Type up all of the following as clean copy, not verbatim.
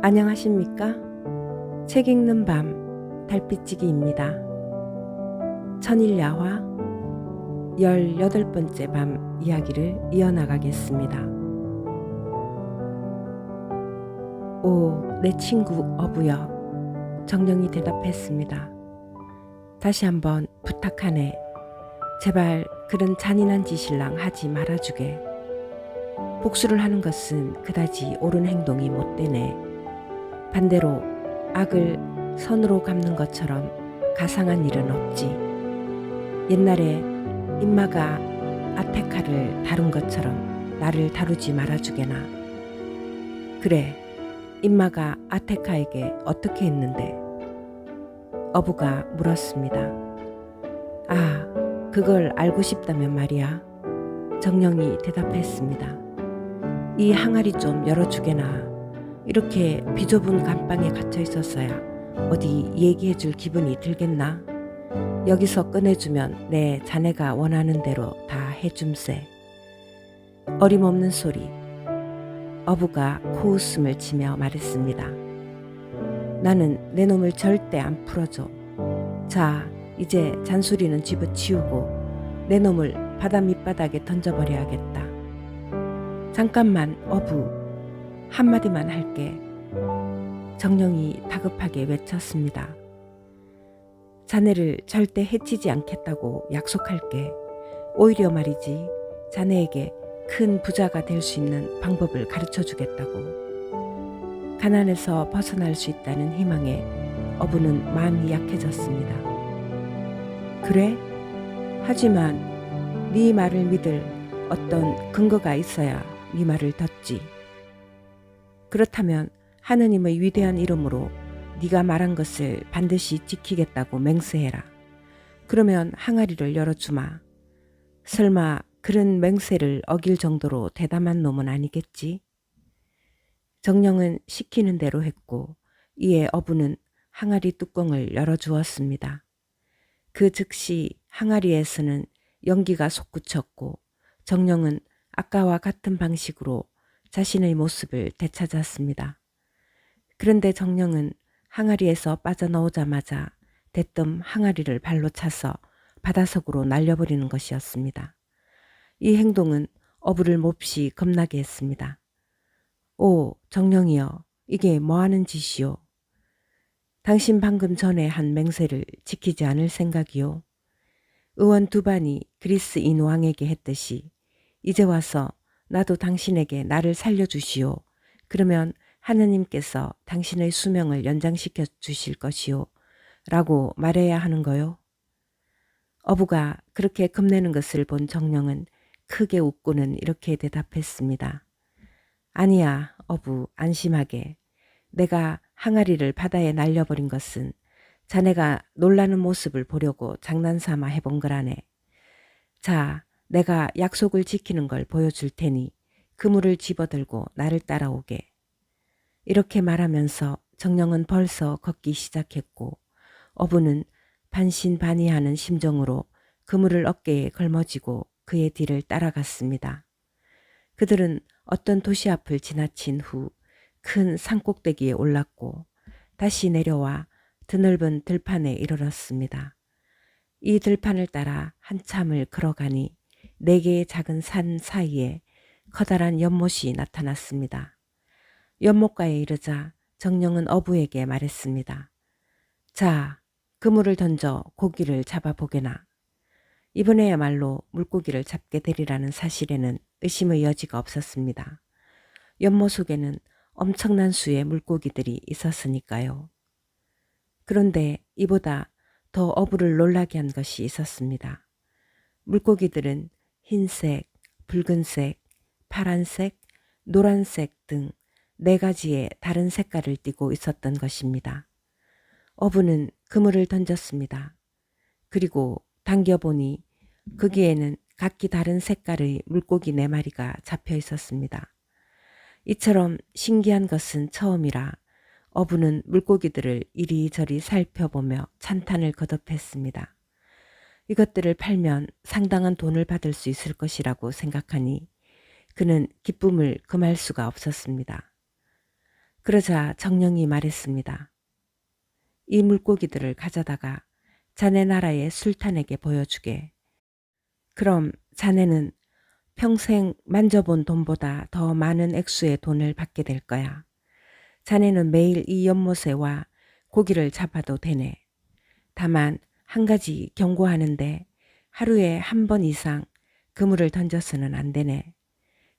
안녕하십니까? 책 읽는 밤 달빛지기입니다. 천일야화 18번째 밤 이야기를 이어나가겠습니다. 오, 내 친구 어부여. 정령이 대답했습니다. 다시 한번 부탁하네. 제발 그런 잔인한 짓일랑 하지 말아주게. 복수를 하는 것은 그다지 옳은 행동이 못되네. 반대로 악을 선으로 갚는 것처럼 가상한 일은 없지. 옛날에 임마가 아테카를 다룬 것처럼 나를 다루지 말아주게나. 그래, 임마가 아테카에게 어떻게 했는데? 어부가 물었습니다. 아, 그걸 알고 싶다면 말이야. 정령이 대답했습니다. 이 항아리 좀 열어주게나. 이렇게 비좁은 감방에 갇혀 있었어야 어디 얘기해 줄 기분이 들겠나? 여기서 꺼내주면 내 자네가 원하는 대로 다 해줌세. 어림없는 소리. 어부가 코웃음을 치며 말했습니다. 나는 내 놈을 절대 안 풀어줘. 자, 이제 잔소리는 집어치우고 내 놈을 바다 밑바닥에 던져버려야겠다. 잠깐만, 어부. 한마디만 할게. 정령이 다급하게 외쳤습니다. 자네를 절대 해치지 않겠다고 약속할게. 오히려 말이지, 자네에게 큰 부자가 될 수 있는 방법을 가르쳐 주겠다고. 가난에서 벗어날 수 있다는 희망에 어부는 마음이 약해졌습니다. 그래? 하지만 네 말을 믿을 어떤 근거가 있어야 네 말을 듣지. 그렇다면 하느님의 위대한 이름으로 네가 말한 것을 반드시 지키겠다고 맹세해라. 그러면 항아리를 열어주마. 설마 그런 맹세를 어길 정도로 대담한 놈은 아니겠지? 정령은 시키는 대로 했고 이에 어부는 항아리 뚜껑을 열어주었습니다. 그 즉시 항아리에서는 연기가 솟구쳤고 정령은 아까와 같은 방식으로 자신의 모습을 되찾았습니다. 그런데 정령은 항아리에서 빠져나오자마자 대뜸 항아리를 발로 차서 바다속으로 날려버리는 것이었습니다. 이 행동은 어부를 몹시 겁나게 했습니다. 오, 정령이여, 이게 뭐하는 짓이오? 당신 방금 전에 한 맹세를 지키지 않을 생각이오? 의원 두반이 그리스인 왕에게 했듯이 이제 와서 나도 당신에게 나를 살려주시오. 그러면 하느님께서 당신의 수명을 연장시켜 주실 것이오. 라고 말해야 하는 거요. 어부가 그렇게 겁내는 것을 본 정령은 크게 웃고는 이렇게 대답했습니다. 아니야, 어부, 안심하게. 내가 항아리를 바다에 날려버린 것은 자네가 놀라는 모습을 보려고 장난삼아 해본 거라네. 자, 내가 약속을 지키는 걸 보여줄 테니 그물을 집어들고 나를 따라오게. 이렇게 말하면서 정령은 벌써 걷기 시작했고 어부는 반신반의하는 심정으로 그물을 어깨에 걸머쥐고 그의 뒤를 따라갔습니다. 그들은 어떤 도시 앞을 지나친 후 큰 산꼭대기에 올랐고 다시 내려와 드넓은 들판에 이르렀습니다. 이 들판을 따라 한참을 걸어가니 4개의 작은 산 사이에 커다란 연못이 나타났습니다. 연못가에 이르자 정령은 어부에게 말했습니다. 자, 그물을 던져 고기를 잡아보게나. 이번에야말로 물고기를 잡게 되리라는 사실에는 의심의 여지가 없었습니다. 연못 속에는 엄청난 수의 물고기들이 있었으니까요. 그런데 이보다 더 어부를 놀라게 한 것이 있었습니다. 물고기들은 흰색, 붉은색, 파란색, 노란색 등 4가지의 다른 색깔을 띠고 있었던 것입니다. 어부는 그물을 던졌습니다. 그리고 당겨보니 거기에는 각기 다른 색깔의 물고기 4마리가 잡혀 있었습니다. 이처럼 신기한 것은 처음이라 어부는 물고기들을 이리저리 살펴보며 찬탄을 거듭했습니다. 이것들을 팔면 상당한 돈을 받을 수 있을 것이라고 생각하니 그는 기쁨을 금할 수가 없었습니다. 그러자 정령이 말했습니다. 이 물고기들을 가져다가 자네 나라의 술탄에게 보여주게. 그럼 자네는 평생 만져본 돈보다 더 많은 액수의 돈을 받게 될 거야. 자네는 매일 이 연못에와 고기를 잡아도 되네. 다만 한 가지 경고하는데 하루에 한 번 이상 그물을 던져서는 안 되네.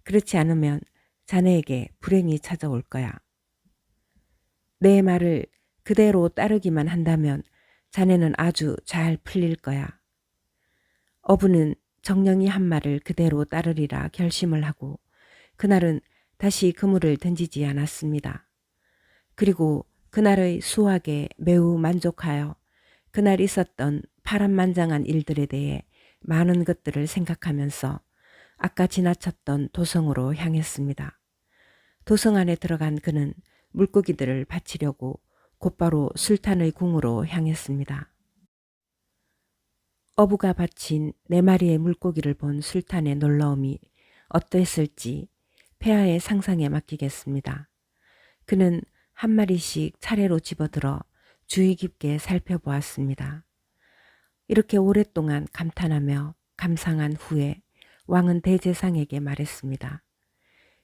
그렇지 않으면 자네에게 불행이 찾아올 거야. 내 말을 그대로 따르기만 한다면 자네는 아주 잘 풀릴 거야. 어부는 정령이 한 말을 그대로 따르리라 결심을 하고 그날은 다시 그물을 던지지 않았습니다. 그리고 그날의 수확에 매우 만족하여 그날 있었던 파란만장한 일들에 대해 많은 것들을 생각하면서 아까 지나쳤던 도성으로 향했습니다. 도성 안에 들어간 그는 물고기들을 바치려고 곧바로 술탄의 궁으로 향했습니다. 어부가 바친 4마리의 물고기를 본 술탄의 놀라움이 어떠했을지 폐하의 상상에 맡기겠습니다. 그는 한 마리씩 차례로 집어들어 주의 깊게 살펴보았습니다. 이렇게 오랫동안 감탄하며 감상한 후에 왕은 대제상에게 말했습니다.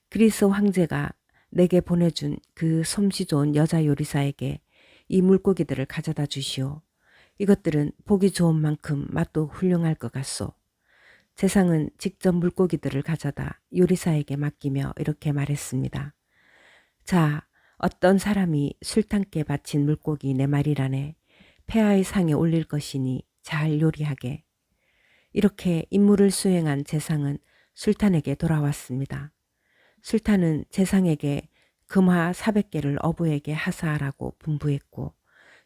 그리스 황제가 내게 보내준 그 솜씨 좋은 여자 요리사에게 이 물고기들을 가져다 주시오. 이것들은 보기 좋은 만큼 맛도 훌륭할 것 같소. 제상은 직접 물고기들을 가져다 요리사에게 맡기며 이렇게 말했습니다. 자, 어떤 사람이 술탄께 바친 물고기 4마리라네. 폐하의 상에 올릴 것이니 잘 요리하게. 이렇게 임무를 수행한 제상은 술탄에게 돌아왔습니다. 술탄은 제상에게 금화 400개를 어부에게 하사하라고 분부했고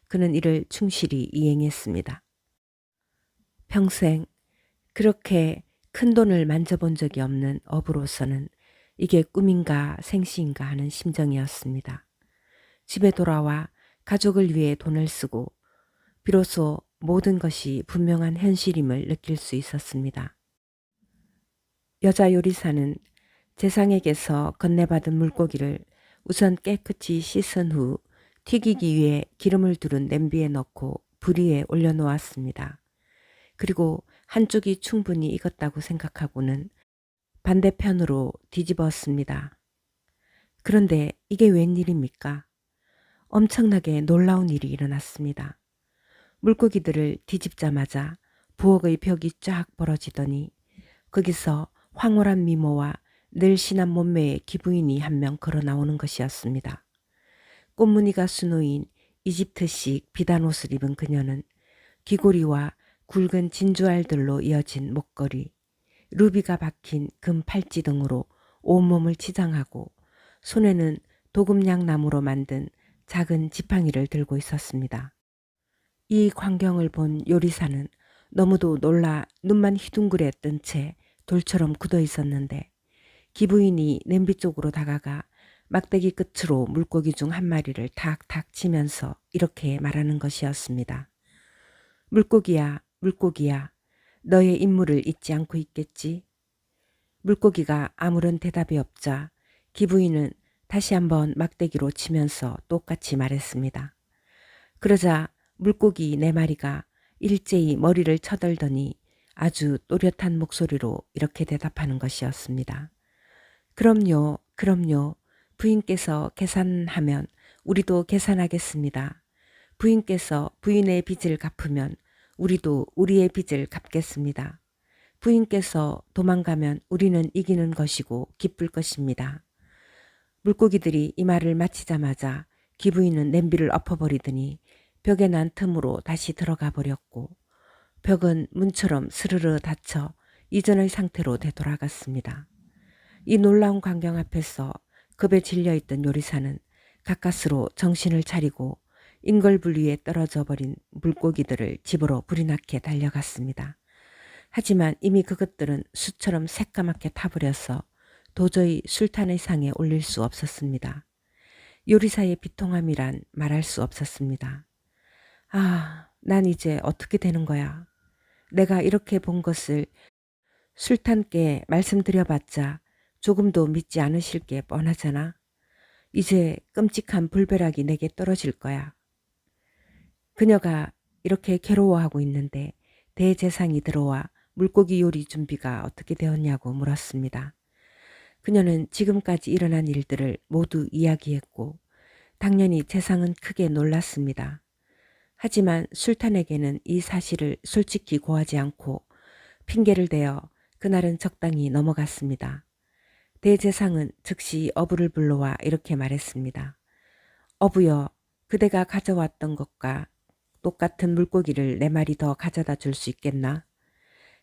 그는 이를 충실히 이행했습니다. 평생 그렇게 큰 돈을 만져본 적이 없는 어부로서는 이게 꿈인가 생시인가 하는 심정이었습니다. 집에 돌아와 가족을 위해 돈을 쓰고 비로소 모든 것이 분명한 현실임을 느낄 수 있었습니다. 여자 요리사는 제상에게서 건네받은 물고기를 우선 깨끗이 씻은 후 튀기기 위해 기름을 두른 냄비에 넣고 불 위에 올려놓았습니다. 그리고 한쪽이 충분히 익었다고 생각하고는 반대편으로 뒤집었습니다. 그런데 이게 웬일입니까? 엄청나게 놀라운 일이 일어났습니다. 물고기들을 뒤집자마자 부엌의 벽이 쫙 벌어지더니 거기서 황홀한 미모와 늘씬한 몸매의 기부인이 한 명 걸어 나오는 것이었습니다. 꽃무늬가 수놓인 이집트식 비단 옷을 입은 그녀는 귀고리와 굵은 진주알들로 이어진 목걸이, 루비가 박힌 금 팔찌 등으로 온몸을 치장하고 손에는 도금냥나무로 만든 작은 지팡이를 들고 있었습니다. 이 광경을 본 요리사는 너무도 놀라 눈만 휘둥그레 뜬 채 돌처럼 굳어 있었는데 기부인이 냄비 쪽으로 다가가 막대기 끝으로 물고기 중 한 마리를 탁탁 치면서 이렇게 말하는 것이었습니다. 물고기야, 물고기야, 너의 임무를 잊지 않고 있겠지? 물고기가 아무런 대답이 없자 기부인은 다시 한번 막대기로 치면서 똑같이 말했습니다. 그러자 물고기 4마리가 일제히 머리를 쳐들더니 아주 또렷한 목소리로 이렇게 대답하는 것이었습니다. 그럼요, 그럼요. 부인께서 계산하면 우리도 계산하겠습니다. 부인께서 부인의 빚을 갚으면 우리도 우리의 빚을 갚겠습니다. 부인께서 도망가면 우리는 이기는 것이고 기쁠 것입니다. 물고기들이 이 말을 마치자마자 기부인은 냄비를 엎어버리더니 벽에 난 틈으로 다시 들어가 버렸고 벽은 문처럼 스르르 닫혀 이전의 상태로 되돌아갔습니다. 이 놀라운 광경 앞에서 급에 질려있던 요리사는 가까스로 정신을 차리고 인걸불 위에 떨어져 버린 물고기들을 집으로 불이 나게 달려갔습니다. 하지만 이미 그것들은 수처럼 새까맣게 타버려서 도저히 술탄의 상에 올릴 수 없었습니다. 요리사의 비통함이란 말할 수 없었습니다. 아, 난 이제 어떻게 되는 거야. 내가 이렇게 본 것을 술탄께 말씀드려봤자 조금도 믿지 않으실 게 뻔하잖아. 이제 끔찍한 불벼락이 내게 떨어질 거야. 그녀가 이렇게 괴로워하고 있는데 대제상이 들어와 물고기 요리 준비가 어떻게 되었냐고 물었습니다. 그녀는 지금까지 일어난 일들을 모두 이야기했고 당연히 재상은 크게 놀랐습니다. 하지만 술탄에게는 이 사실을 솔직히 고하지 않고 핑계를 대어 그날은 적당히 넘어갔습니다. 대제상은 즉시 어부를 불러와 이렇게 말했습니다. 어부여, 그대가 가져왔던 것과 똑같은 물고기를 4마리 더 가져다 줄 수 있겠나?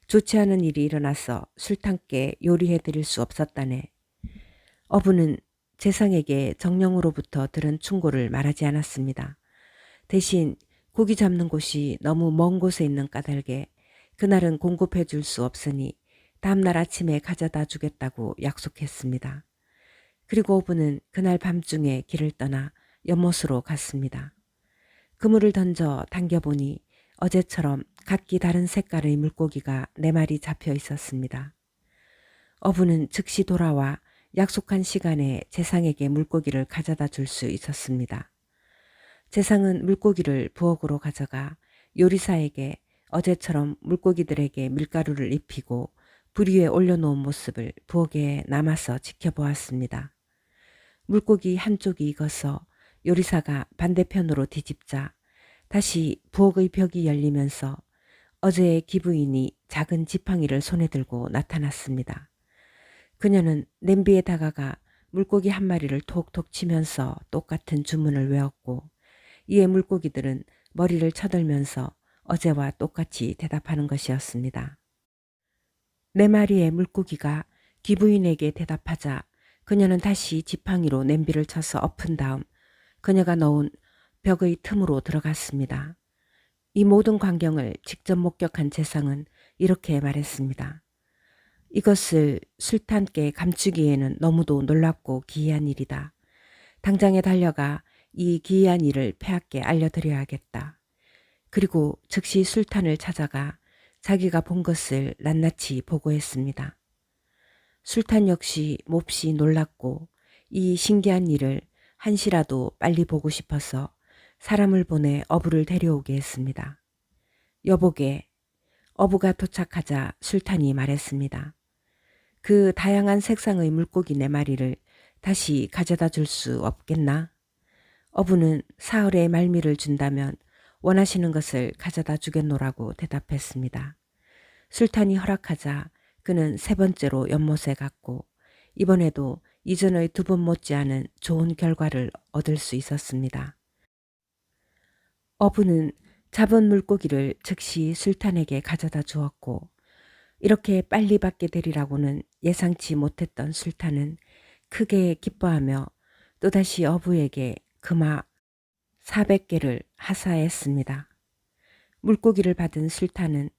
좋지 않은 일이 일어나서 술탄께 요리해 드릴 수 없었다네. 어부는 재상에게 정령으로부터 들은 충고를 말하지 않았습니다. 대신 고기 잡는 곳이 너무 먼 곳에 있는 까닭에 그날은 공급해 줄 수 없으니 다음날 아침에 가져다 주겠다고 약속했습니다. 그리고 어부는 그날 밤중에 길을 떠나 연못으로 갔습니다. 그물을 던져 당겨보니 어제처럼 각기 다른 색깔의 물고기가 4마리 잡혀 있었습니다. 어부는 즉시 돌아와 약속한 시간에 재상에게 물고기를 가져다 줄 수 있었습니다. 재상은 물고기를 부엌으로 가져가 요리사에게 어제처럼 물고기들에게 밀가루를 입히고 불 위에 올려놓은 모습을 부엌에 남아서 지켜보았습니다. 물고기 한쪽이 익어서 요리사가 반대편으로 뒤집자 다시 부엌의 벽이 열리면서 어제의 기부인이 작은 지팡이를 손에 들고 나타났습니다. 그녀는 냄비에 다가가 물고기 1마리를 톡톡 치면서 똑같은 주문을 외웠고 이에 물고기들은 머리를 쳐들면서 어제와 똑같이 대답하는 것이었습니다. 4마리의 물고기가 기부인에게 대답하자 그녀는 다시 지팡이로 냄비를 쳐서 엎은 다음 그녀가 넣은 벽의 틈으로 들어갔습니다. 이 모든 광경을 직접 목격한 재상은 이렇게 말했습니다. 이것을 술탄께 감추기에는 너무도 놀랍고 기이한 일이다. 당장에 달려가 이 기이한 일을 폐하께 알려드려야겠다. 그리고 즉시 술탄을 찾아가 자기가 본 것을 낱낱이 보고했습니다. 술탄 역시 몹시 놀랐고 이 신기한 일을 한시라도 빨리 보고 싶어서 사람을 보내 어부를 데려오게 했습니다. 여보게, 어부가 도착하자 술탄이 말했습니다. 그 다양한 색상의 물고기 4마리를 다시 가져다 줄 수 없겠나? 어부는 사흘의 말미를 준다면 원하시는 것을 가져다 주겠노라고 대답했습니다. 술탄이 허락하자 그는 3번째로 연못에 갔고 이번에도 이전의 2번 못지않은 좋은 결과를 얻을 수 있었습니다. 어부는 잡은 물고기를 즉시 술탄에게 가져다 주었고 이렇게 빨리 받게 되리라고는 예상치 못했던 술탄은 크게 기뻐하며 또다시 어부에게 금화 400개를 하사했습니다. 물고기를 받은 술탄은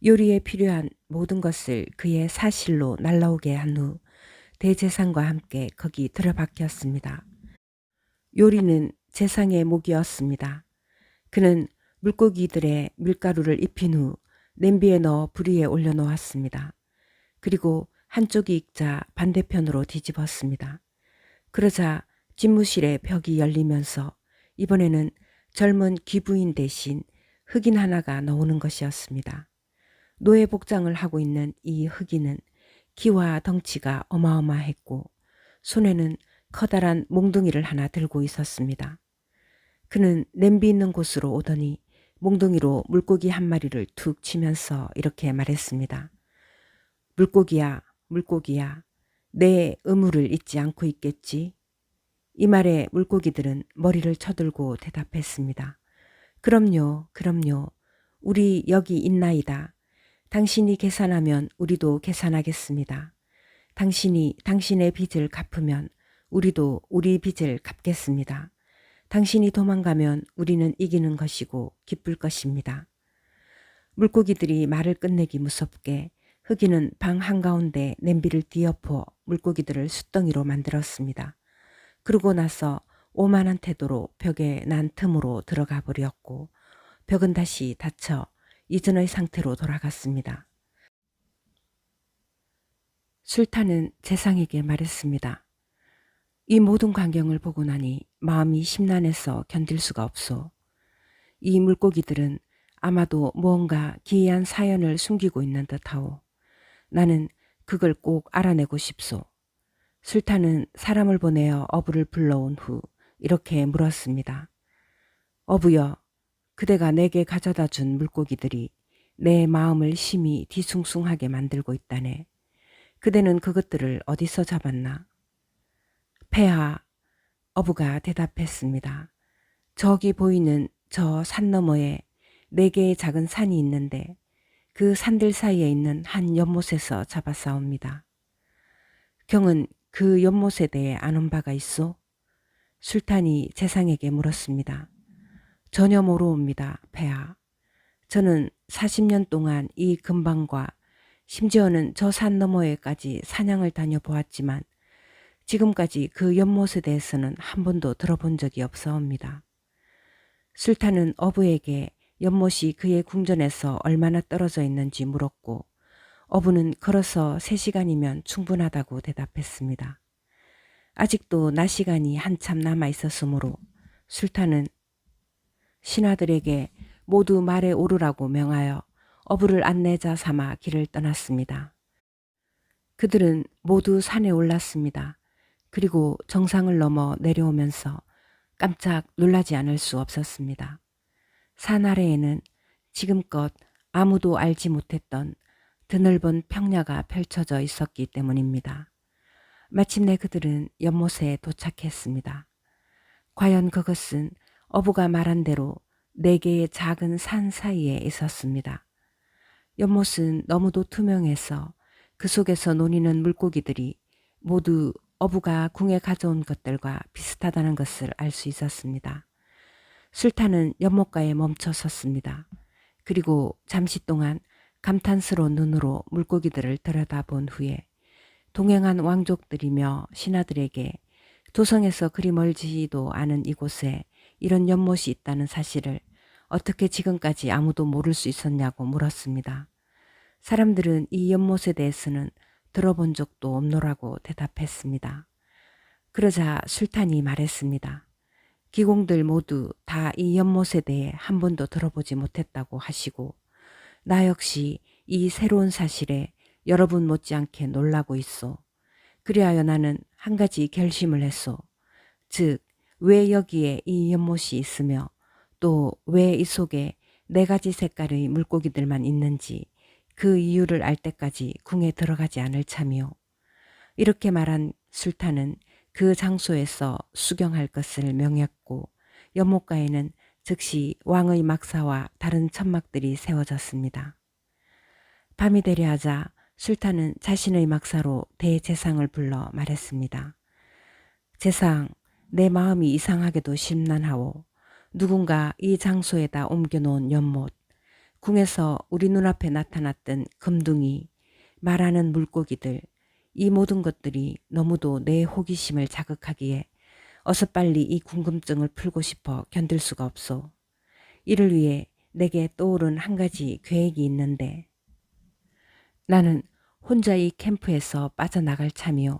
요리에 필요한 모든 것을 그의 사실로 날라오게 한 후 대제상과 함께 거기 들어박혔습니다. 요리는 제상의 몫이었습니다. 그는 물고기들의 밀가루를 입힌 후 냄비에 넣어 불 위에 올려놓았습니다. 그리고 한쪽이 익자 반대편으로 뒤집었습니다. 그러자 집무실의 벽이 열리면서 이번에는 젊은 귀부인 대신 흑인 하나가 나오는 것이었습니다. 노예 복장을 하고 있는 이 흑인은 키와 덩치가 어마어마했고 손에는 커다란 몽둥이를 하나 들고 있었습니다. 그는 냄비 있는 곳으로 오더니 몽둥이로 물고기 1마리를 툭 치면서 이렇게 말했습니다. 물고기야, 물고기야, 내 의무를 잊지 않고 있겠지? 이 말에 물고기들은 머리를 쳐들고 대답했습니다. 그럼요, 그럼요. 우리 여기 있나이다. 당신이 계산하면 우리도 계산하겠습니다. 당신이 당신의 빚을 갚으면 우리도 우리 빚을 갚겠습니다. 당신이 도망가면 우리는 이기는 것이고 기쁠 것입니다. 물고기들이 말을 끝내기 무섭게 흑인은 방 한가운데 냄비를 뒤엎어 물고기들을 숫덩이로 만들었습니다. 그러고 나서 오만한 태도로 벽에 난 틈으로 들어가 버렸고 벽은 다시 닫혀 이전의 상태로 돌아갔습니다. 술탄은 재상에게 말했습니다. 이 모든 광경을 보고 나니 마음이 심란해서 견딜 수가 없소. 이 물고기들은 아마도 무언가 기이한 사연을 숨기고 있는 듯하오. 나는 그걸 꼭 알아내고 싶소. 술탄은 사람을 보내어 어부를 불러온 후 이렇게 물었습니다. 어부여, 그대가 내게 가져다 준 물고기들이 내 마음을 심히 뒤숭숭하게 만들고 있다네. 그대는 그것들을 어디서 잡았나? 폐하, 어부가 대답했습니다. 저기 보이는 저 산 너머에 4개의 작은 산이 있는데 그 산들 사이에 있는 한 연못에서 잡았사옵니다. 경은 그 연못에 대해 아는 바가 있소? 술탄이 재상에게 물었습니다. 전혀 모르옵니다, 폐하. 저는 40년 동안 이 근방과 심지어는 저 산 너머에까지 사냥을 다녀보았지만 지금까지 그 연못에 대해서는 한 번도 들어본 적이 없사옵니다. 술탄은 어부에게 연못이 그의 궁전에서 얼마나 떨어져 있는지 물었고 어부는 걸어서 3시간이면 충분하다고 대답했습니다. 아직도 낮 시간이 한참 남아 있었으므로 술탄은 신하들에게 모두 말에 오르라고 명하여 어부를 안내자 삼아 길을 떠났습니다. 그들은 모두 산에 올랐습니다. 그리고 정상을 넘어 내려오면서 깜짝 놀라지 않을 수 없었습니다. 산 아래에는 지금껏 아무도 알지 못했던 드넓은 평야가 펼쳐져 있었기 때문입니다. 마침내 그들은 연못에 도착했습니다. 과연 그것은 어부가 말한 대로 4개의 작은 산 사이에 있었습니다. 연못은 너무도 투명해서 그 속에서 노니는 물고기들이 모두 어부가 궁에 가져온 것들과 비슷하다는 것을 알 수 있었습니다. 술탄은 연못가에 멈춰 섰습니다. 그리고 잠시 동안 감탄스러운 눈으로 물고기들을 들여다본 후에 동행한 왕족들이며 신하들에게 도성에서 그리 멀지도 않은 이곳에 이런 연못이 있다는 사실을 어떻게 지금까지 아무도 모를 수 있었냐고 물었습니다. 사람들은 이 연못에 대해서는 들어본 적도 없노라고 대답했습니다. 그러자 술탄이 말했습니다. 기공들 모두 다 이 연못에 대해 한 번도 들어보지 못했다고 하시고 나 역시 이 새로운 사실에 여러분 못지않게 놀라고 있소. 그리하여 나는 한 가지 결심을 했소. 즉, 왜 여기에 이 연못이 있으며 또 왜 이 속에 4가지 색깔의 물고기들만 있는지 그 이유를 알 때까지 궁에 들어가지 않을 참이요. 이렇게 말한 술탄은 그 장소에서 수경할 것을 명했고 연못가에는 즉시 왕의 막사와 다른 천막들이 세워졌습니다. 밤이 되려 하자 술탄은 자신의 막사로 대제상을 불러 말했습니다. 제상, 내 마음이 이상하게도 심란하오. 누군가 이 장소에다 옮겨놓은 연못, 궁에서 우리 눈앞에 나타났던 금둥이, 말하는 물고기들, 이 모든 것들이 너무도 내 호기심을 자극하기에 어서 빨리 이 궁금증을 풀고 싶어 견딜 수가 없소. 이를 위해 내게 떠오른 한 가지 계획이 있는데 나는 혼자 이 캠프에서 빠져나갈 참이요.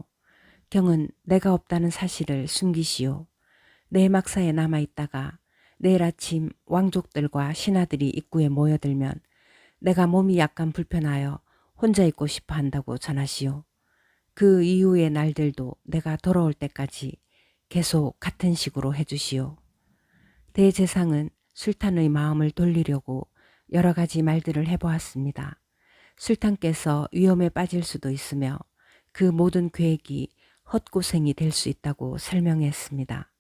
경은 내가 없다는 사실을 숨기시오. 내 막사에 남아있다가 내일 아침 왕족들과 신하들이 입구에 모여들면 내가 몸이 약간 불편하여 혼자 있고 싶어 한다고 전하시오. 그 이후의 날들도 내가 돌아올 때까지 계속 같은 식으로 해주시오. 대제상은 술탄의 마음을 돌리려고 여러 가지 말들을 해보았습니다. 술탄께서 위험에 빠질 수도 있으며 그 모든 계획이 헛고생이 될 수 있다고 설명했습니다.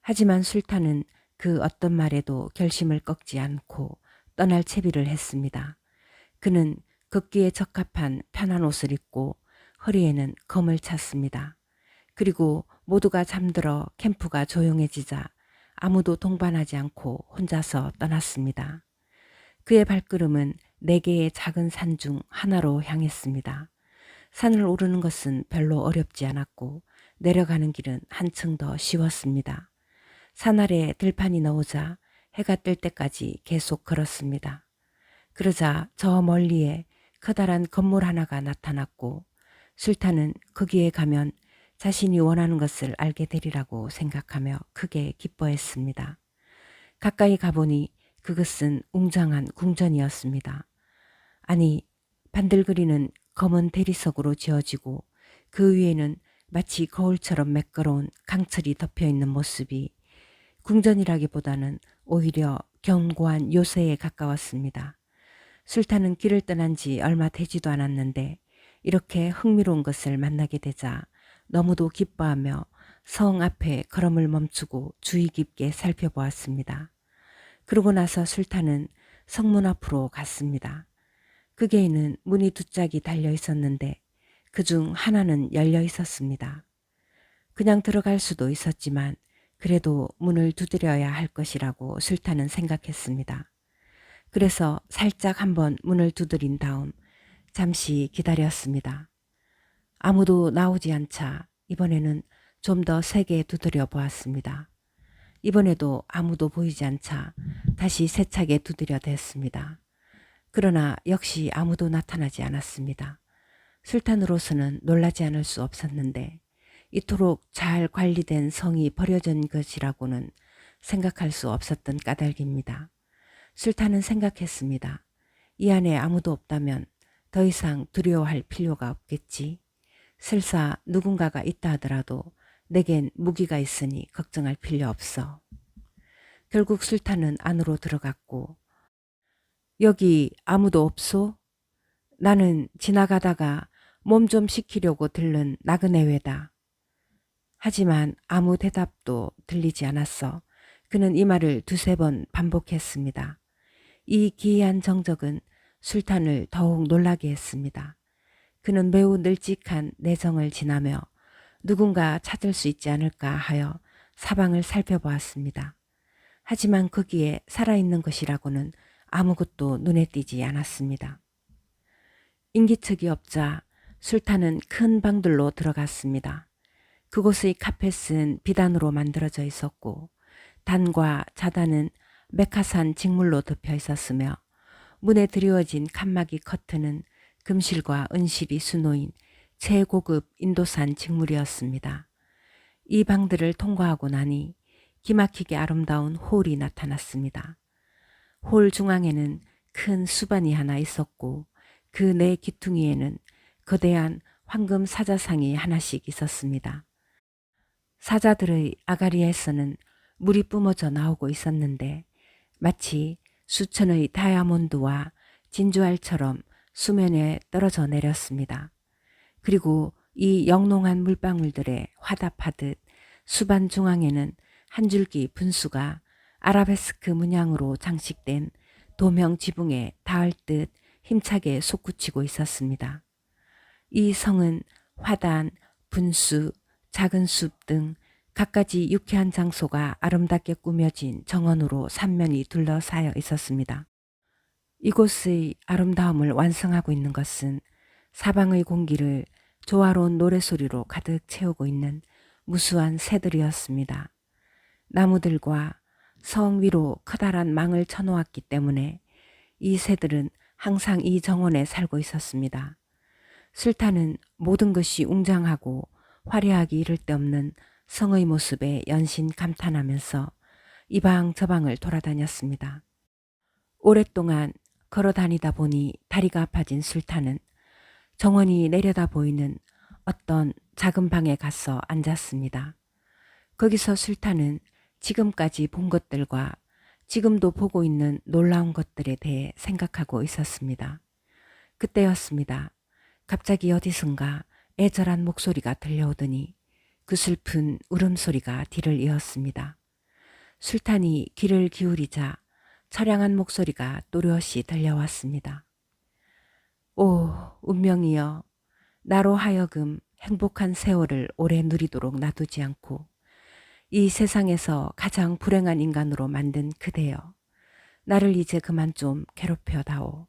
하지만 술탄은 그 어떤 말에도 결심을 꺾지 않고 떠날 채비를 했습니다. 그는 걷기에 적합한 편한 옷을 입고 허리에는 검을 찼습니다. 그리고 모두가 잠들어 캠프가 조용해지자 아무도 동반하지 않고 혼자서 떠났습니다. 그의 발걸음은 4개의 작은 산 중 하나로 향했습니다. 산을 오르는 것은 별로 어렵지 않았고 내려가는 길은 한층 더 쉬웠습니다. 산 아래 들판이 나오자 해가 뜰 때까지 계속 걸었습니다. 그러자 저 멀리에 커다란 건물 하나가 나타났고 술탄은 거기에 가면 자신이 원하는 것을 알게 되리라고 생각하며 크게 기뻐했습니다. 가까이 가보니 그것은 웅장한 궁전이었습니다. 아니, 반들거리는 검은 대리석으로 지어지고 그 위에는 마치 거울처럼 매끄러운 강철이 덮여있는 모습이 궁전이라기보다는 오히려 견고한 요새에 가까웠습니다. 술탄은 길을 떠난 지 얼마 되지도 않았는데 이렇게 흥미로운 것을 만나게 되자 너무도 기뻐하며 성 앞에 걸음을 멈추고 주의 깊게 살펴보았습니다. 그러고 나서 술탄은 성문 앞으로 갔습니다. 그게에는 문이 두 짝이 달려 있었는데 그중 하나는 열려 있었습니다. 그냥 들어갈 수도 있었지만 그래도 문을 두드려야 할 것이라고 술탄은 생각했습니다. 그래서 살짝 한번 문을 두드린 다음 잠시 기다렸습니다. 아무도 나오지 않자 이번에는 좀 더 세게 두드려 보았습니다. 이번에도 아무도 보이지 않자 다시 세차게 두드려 댔습니다. 그러나 역시 아무도 나타나지 않았습니다. 술탄으로서는 놀라지 않을 수 없었는데 이토록 잘 관리된 성이 버려진 것이라고는 생각할 수 없었던 까닭입니다. 술탄은 생각했습니다. 이 안에 아무도 없다면 더 이상 두려워할 필요가 없겠지. 설사 누군가가 있다 하더라도 내겐 무기가 있으니 걱정할 필요 없어. 결국 술탄은 안으로 들어갔고 여기 아무도 없소? 나는 지나가다가 몸 좀 식히려고 들른 나그네외다. 하지만 아무 대답도 들리지 않았어. 그는 이 말을 두세 번 반복했습니다. 이 기이한 정적은 술탄을 더욱 놀라게 했습니다. 그는 매우 널찍한 내정을 지나며 누군가 찾을 수 있지 않을까 하여 사방을 살펴보았습니다. 하지만 거기에 살아있는 것이라고는 아무것도 눈에 띄지 않았습니다. 인기척이 없자 술탄은 큰 방들로 들어갔습니다. 그곳의 카펫은 비단으로 만들어져 있었고 단과 자단은 메카산 직물로 덮여 있었으며 문에 드리워진 칸막이 커튼은 금실과 은실이 수놓인 최고급 인도산 직물이었습니다. 이 방들을 통과하고 나니 기막히게 아름다운 홀이 나타났습니다. 홀 중앙에는 큰 수반이 하나 있었고 그 네 기퉁이에는 거대한 황금 사자상이 하나씩 있었습니다. 사자들의 아가리에서는 물이 뿜어져 나오고 있었는데 마치 수천의 다이아몬드와 진주알처럼 수면에 떨어져 내렸습니다. 그리고 이 영롱한 물방울들에 화답하듯 수반 중앙에는 한 줄기 분수가 아라베스크 문양으로 장식된 도명 지붕에 닿을 듯 힘차게 솟구치고 있었습니다. 이 성은 화단, 분수, 작은 숲 등 갖가지 유쾌한 장소가 아름답게 꾸며진 정원으로 삼면이 둘러싸여 있었습니다. 이곳의 아름다움을 완성하고 있는 것은 사방의 공기를 조화로운 노래소리로 가득 채우고 있는 무수한 새들이었습니다. 나무들과 성 위로 커다란 망을 쳐놓았기 때문에 이 새들은 항상 이 정원에 살고 있었습니다. 술탄은 모든 것이 웅장하고 화려하기 이를 데 없는 성의 모습에 연신 감탄하면서 이방 저방을 돌아다녔습니다. 오랫동안 걸어 다니다 보니 다리가 아파진 술탄은 정원이 내려다 보이는 어떤 작은 방에 가서 앉았습니다. 거기서 술탄은 지금까지 본 것들과 지금도 보고 있는 놀라운 것들에 대해 생각하고 있었습니다. 그때였습니다. 갑자기 어디선가 애절한 목소리가 들려오더니 그 슬픈 울음소리가 뒤를 이었습니다. 술탄이 귀를 기울이자 처량한 목소리가 또렷이 들려왔습니다. 오, 운명이여, 나로 하여금 행복한 세월을 오래 누리도록 놔두지 않고 이 세상에서 가장 불행한 인간으로 만든 그대여, 나를 이제 그만 좀 괴롭혀다오.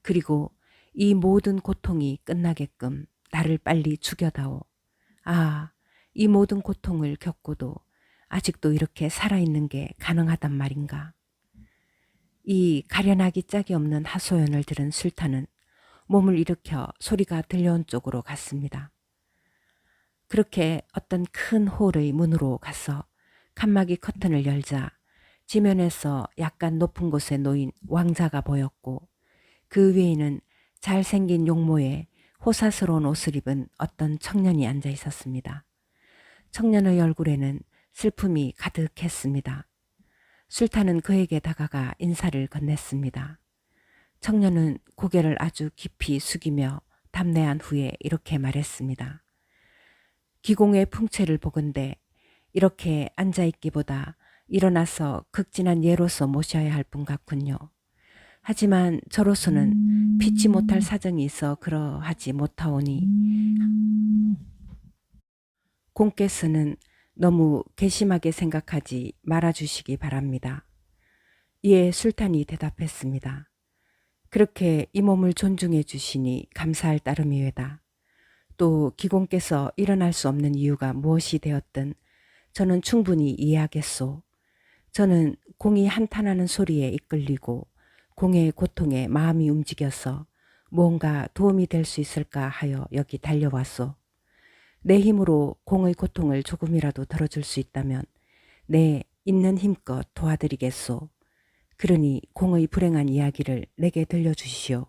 그리고 이 모든 고통이 끝나게끔 나를 빨리 죽여다오. 아, 이 모든 고통을 겪고도 아직도 이렇게 살아있는 게 가능하단 말인가. 이 가련하기 짝이 없는 하소연을 들은 술탄은 몸을 일으켜 소리가 들려온 쪽으로 갔습니다. 그렇게 어떤 큰 홀의 문으로 가서 칸막이 커튼을 열자 지면에서 약간 높은 곳에 놓인 왕자가 보였고 그 위에는 잘생긴 용모에 호사스러운 옷을 입은 어떤 청년이 앉아 있었습니다. 청년의 얼굴에는 슬픔이 가득했습니다. 술탄은 그에게 다가가 인사를 건넸습니다. 청년은 고개를 아주 깊이 숙이며 답례한 후에 이렇게 말했습니다. 기공의 풍채를 보건대 이렇게 앉아있기보다 일어나서 극진한 예로서 모셔야 할 분 같군요. 하지만 저로서는 피치 못할 사정이 있어 그러하지 못하오니 공께서는 너무 괘씸하게 생각하지 말아주시기 바랍니다. 이에 술탄이 대답했습니다. 그렇게 이 몸을 존중해 주시니 감사할 따름이외다. 또 기공께서 일어날 수 없는 이유가 무엇이 되었든 저는 충분히 이해하겠소. 저는 공이 한탄하는 소리에 이끌리고 공의 고통에 마음이 움직여서 무언가 도움이 될 수 있을까 하여 여기 달려왔소. 내 힘으로 공의 고통을 조금이라도 덜어줄 수 있다면 내 있는 힘껏 도와드리겠소. 그러니 공의 불행한 이야기를 내게 들려주시오.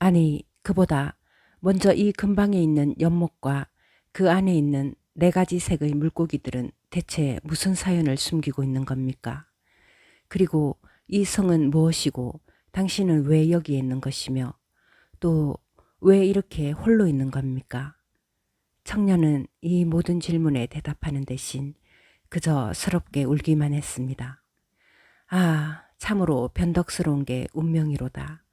아니, 그보다 먼저 이 근방에 있는 연못과 그 안에 있는 4가지 색의 물고기들은 대체 무슨 사연을 숨기고 있는 겁니까? 그리고 이 성은 무엇이고 당신은 왜 여기에 있는 것이며 또 왜 이렇게 홀로 있는 겁니까? 청년은 이 모든 질문에 대답하는 대신 그저 서럽게 울기만 했습니다. 아, 참으로 변덕스러운 게 운명이로다.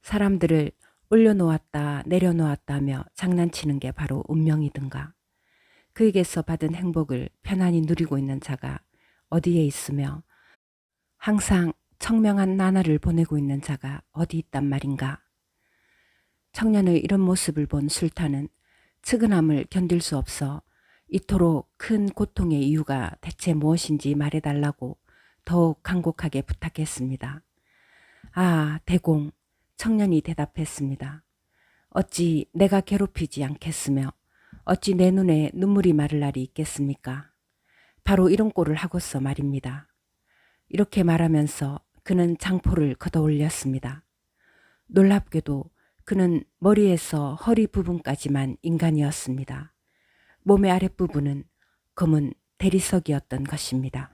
사람들을 올려놓았다 내려놓았다 하며 장난치는 게 바로 운명이든가. 그에게서 받은 행복을 편안히 누리고 있는 자가 어디에 있으며 항상 청명한 나날을 보내고 있는 자가 어디 있단 말인가. 청년의 이런 모습을 본 술탄은 측은함을 견딜 수 없어 이토록 큰 고통의 이유가 대체 무엇인지 말해달라고 더욱 간곡하게 부탁했습니다. 아, 대공, 청년이 대답했습니다. 어찌 내가 괴롭히지 않겠으며 어찌 내 눈에 눈물이 마를 날이 있겠습니까? 바로 이런 꼴을 하고서 말입니다. 이렇게 말하면서 그는 장포를 걷어 올렸습니다. 놀랍게도 그는 머리에서 허리 부분까지만 인간이었습니다. 몸의 아랫부분은 검은 대리석이었던 것입니다.